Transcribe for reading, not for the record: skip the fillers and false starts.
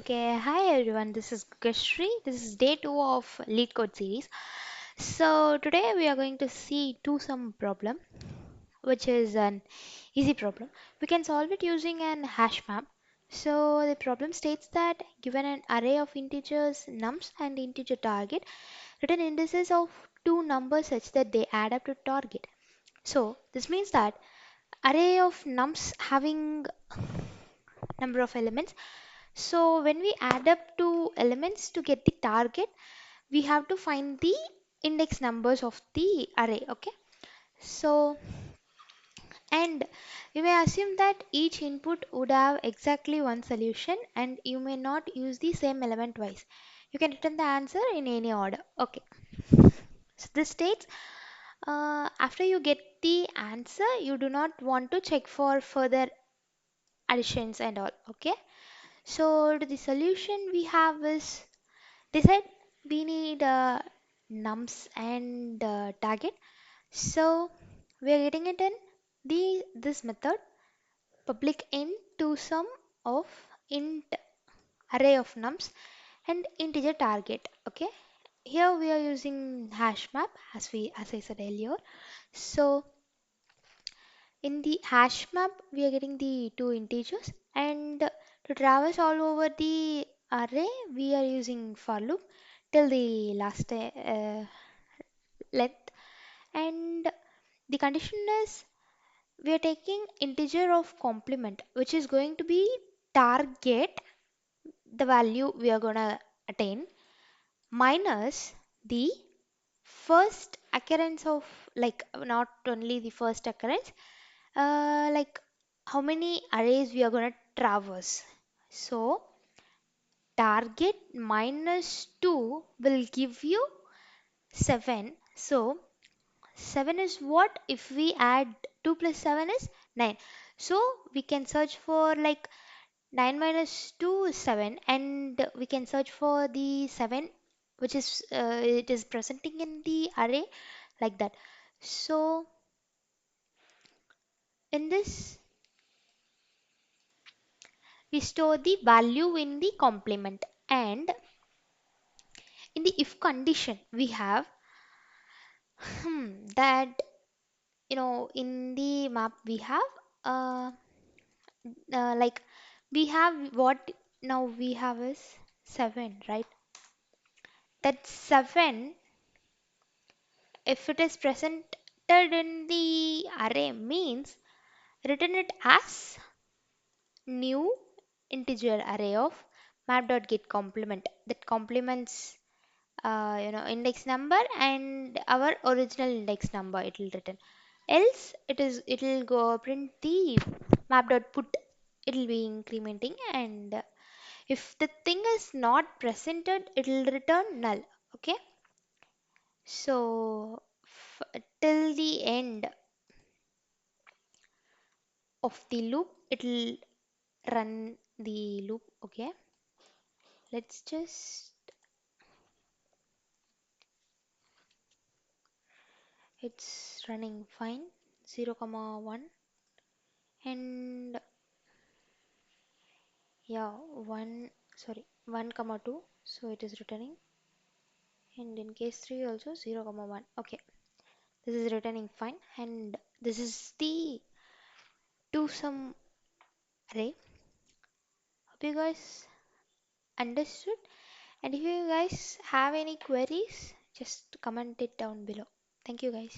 Okay, hi everyone. This is Gashri. This is day 2 of LeetCode series. So today we are going to see two sum problem, which is an easy problem. We can solve it using an hash map. So the problem states that given an array of integers nums and integer target, return indices of two numbers such that they add up to target. So this means that array of nums having number of elements. So when we add up two elements to get the target, we have to find the index numbers of the array. Okay. So, and you may assume that each input would have exactly one solution and you may not use the same element twice. You can return the answer in any order. Okay. So this states after you get the answer, you do not want to check for further additions and all. Okay. So the solution we have is they said we need nums and target. So we are getting it in the this method public int to sum of int array of nums and integer target. Okay. Here we are using hash map as I said earlier. So in the hash map we are getting the two integers and to traverse all over the array we are using for loop till the last length, and the condition is we are taking integer of complement which is going to be target, the value we are gonna attain, minus the first occurrence of, like, not only the first occurrence, like how many arrays we are gonna traverse. So target minus 2 will give you 7. So 7 is what? If we add 2 plus 7 is 9. So we can search for like 9 minus 2 is 7, and we can search for the 7 which is it is presenting in the array like that. So in this we store the value in the complement, and in the if condition we have that in the map we have uh, like we have what now we have is 7, right? That 7, if it is presented in the array, means return it as new integer array of map.get complement that complements index number and our original index number it will return. Else it will go print the map.put, it will be incrementing, and if the thing is not presented it will return null. Okay. So till the end of the loop it will run the loop. Okay. Let's just, it's running fine, 0 comma 1, and yeah, 1, sorry, 1 comma 2, so it is returning, and in case 3 also 0 comma 1. Okay, this is returning fine, and this is the two sum array. Hope you guys understood, and if you guys have any queries just comment it down below. Thank you guys.